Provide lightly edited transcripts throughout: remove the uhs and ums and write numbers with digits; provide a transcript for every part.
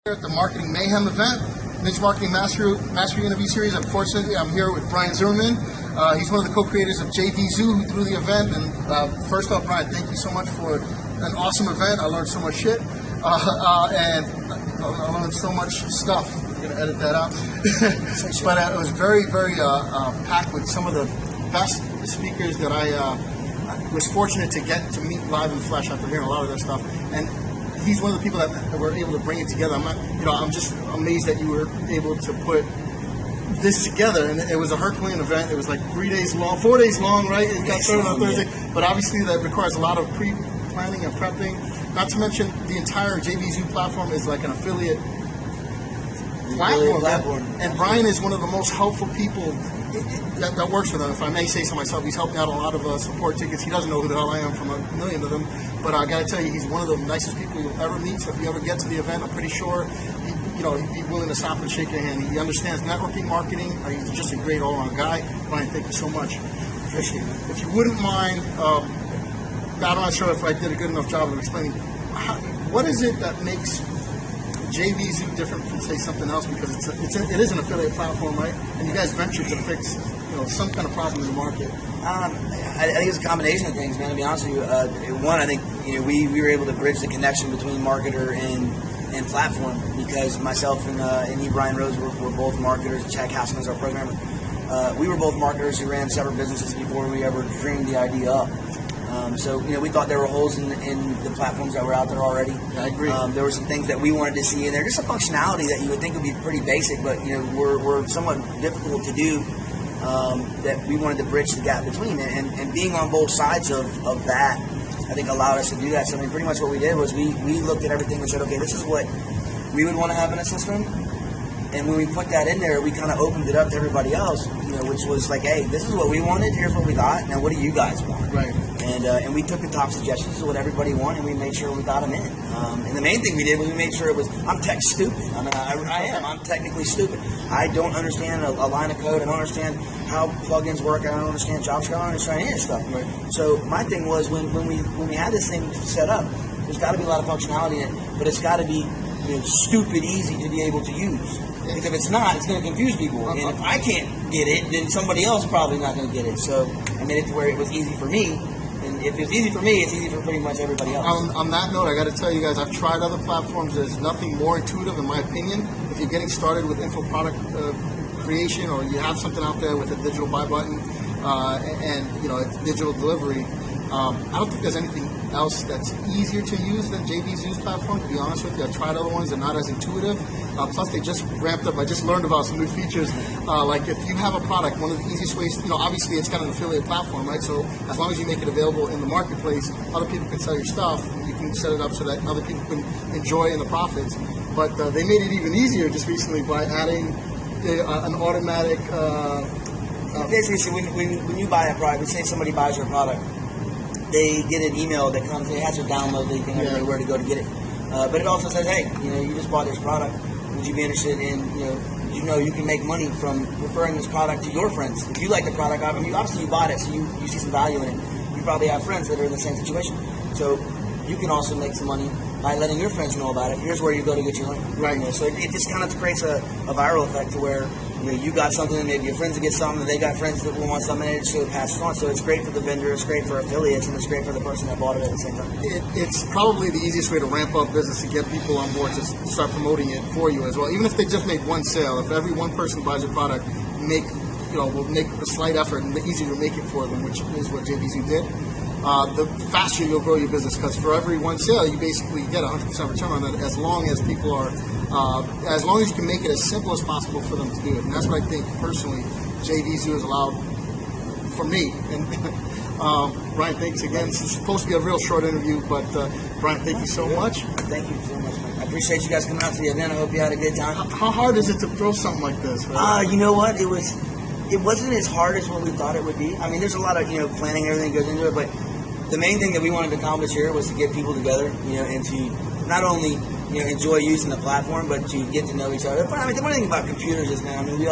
At the Marketing Mayhem event, Niche Marketing Mastery Interview Series. Unfortunately, I'm here with Bryan Zimmerman. He's one of the co-creators of JV Zoo, who threw the event. And first off, Bryan, thank you so much for an awesome event. I learned so much shit, and I learned so much stuff. I'm gonna edit that out. But it was very, very packed with some of the best speakers that I was fortunate to get to meet live in flesh after hearing a lot of their stuff. And he's one of the people that were able to bring it together. I'm just amazed that you were able to put this together. And it was a Herculean event. It was like 4 days long, right? It got started on Thursday. But obviously that requires a lot of pre-planning and prepping. Not to mention the entire JV Zoo platform is like an affiliate platform. And Bryan is one of the most helpful people that works for them. If I may say so myself, he's helped me out a lot of support tickets. He doesn't know who the hell I am from a million of them, but I gotta tell you, he's one of the nicest people you'll ever meet. So if you ever get to the event, I'm pretty sure he'd be willing to stop and shake your hand. He understands networking, marketing. He's just a great all-around guy. Bryan, thank you so much. Appreciate it. If you wouldn't mind, I'm not sure if I did a good enough job of explaining what is it that makes JV Zoo different from, say, something else, because it is an affiliate platform, right? And you guys ventured to fix some kind of problem in the market. I think it's a combination of things, man. To be honest with you, one, I think we were able to bridge the connection between marketer and platform, because myself and Bryan Rose were both marketers. Chad Castleman is our programmer. We were both marketers who ran separate businesses before we ever dreamed the idea up. So we thought there were holes in the platforms that were out there already. I agree. There were some things that we wanted to see in there, just a functionality that you would think would be pretty basic, but were somewhat difficult to do. That we wanted to bridge the gap between it, and being on both sides of that, I think allowed us to do that. So pretty much what we did was we looked at everything and said, okay, this is what we would want to have in a system. And when we put that in there, we kind of opened it up to everybody else, which was like, hey, this is what we wanted. Here's what we got. Now, what do you guys want? Right. And we took the top suggestions of what everybody wanted, and we made sure we got them in. And the main thing we did was we made sure it was, I'm tech stupid. I mean, I am. I'm technically stupid. I don't understand a line of code. I don't understand how plugins work. I don't understand JavaScript. I don't understand any of this stuff. Right. So my thing was when we had this thing set up, there's got to be a lot of functionality in it, but it's got to be stupid easy to be able to use. Because if it's not, it's going to confuse people. And if I can't get it, then somebody else is probably not going to get it. So I made it to where it was easy for me. And if it's easy for me, it's easy for pretty much everybody else. On that note, I got to tell you guys, I've tried other platforms. There's nothing more intuitive, in my opinion. If you're getting started with info product creation, or you have something out there with a digital buy button and it's digital delivery, I don't think there's anything else that's easier to use than JV Zoo's platform, to be honest with you. I've tried other ones, they're not as intuitive. Plus, they just ramped up. I just learned about some new features. Like if you have a product, one of the easiest ways, obviously it's got an affiliate platform, right? So as long as you make it available in the marketplace, other people can sell your stuff. You can set it up so that other people can enjoy in the profits. But they made it even easier just recently by adding an automatic... Basically, so when you buy a product, say somebody buys your product, they get an email that comes, it has to download, they can know where to go to get it. But it also says, hey, you just bought this product. Would you be interested in, you can make money from referring this product to your friends. If you like the product, obviously you bought it, so you see some value in it. You probably have friends that are in the same situation. So you can also make some money by letting your friends know about it. Here's where you go to get your link. Right. So it just kind of creates a viral effect to where you got something, maybe your friends will get something, and they got friends that will want something, and it passes on. So it's great for the vendor, it's great for affiliates, and it's great for the person that bought it at the same time. It's probably the easiest way to ramp up business, to get people on board to start promoting it for you as well. Even if they just make one sale, if every one person buys your product, will make a slight effort and easier to make it for them, which is what JV Zoo did. The faster you'll grow your business, because for every one sale, you basically get 100% return on that, as long as people are, as long as you can make it as simple as possible for them to do it. And that's what I think, personally, JV Zoo has allowed for me. And Bryan, thanks again. It's supposed to be a real short interview, but Bryan, thank you so much. Thank you so much, Mike. I appreciate you guys coming out to the event. I hope you had a good time. How hard is it to throw something like this? Right? You know what? It wasn't as hard as what we thought it would be. I mean, there's a lot of planning, everything goes into it, but the main thing that we wanted to accomplish here was to get people together, and to not only enjoy using the platform, but to get to know each other. But I mean, the one thing about computers is, man, I mean, we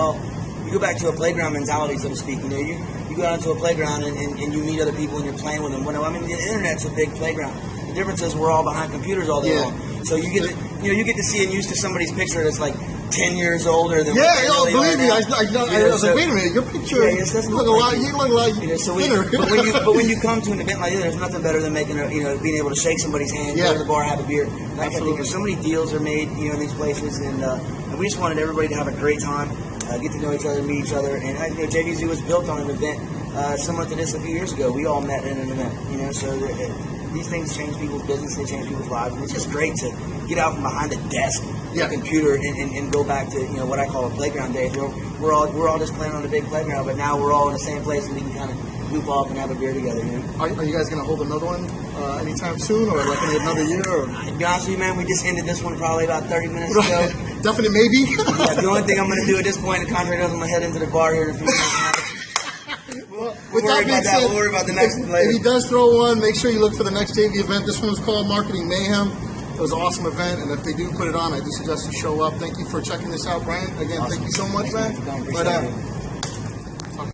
go back to a playground mentality, so to speak. You go out into a playground and you meet other people and you're playing with them. I mean, the internet's a big playground. The difference is we're all behind computers all day long. So you get to, you get to see and used to somebody's picture that's like 10 years older than yeah, what they really believe me, are I was like, wait a minute, your picture, yeah, it doesn't you look a lot, you look a lot thinner. but when you come to an event like this, there's nothing better than making being able to shake somebody's hand, go to the bar, have a beer, that kind of thing. There's so many deals are made, in these places, and we just wanted everybody to have a great time, get to know each other, meet each other, and JVZoo was built on an event similar to this a few years ago. We all met in an event, so these things change people's business, they change people's lives, and it's just great to get out from behind a desk, a computer, and go back to what I call a playground days. We're all just playing on a big playground, but now we're all in the same place and we can kind of goof off and have a beer together. Are you guys going to hold another one anytime soon, or like in another year? Or? To be honest with you, man, we just ended this one probably about 30 minutes ago. Definite maybe. The only thing I'm going to do at this point, the contrary does, I'm going to head into the bar here in a few minutes. We'll worry about the next one later. If he does throw one, make sure you look for the next JV event. This one was called Marketing Mayhem. It was an awesome event, and if they do put it on, I do suggest you show up. Thank you for checking this out, Bryan. Again, awesome. Thank you so much, man.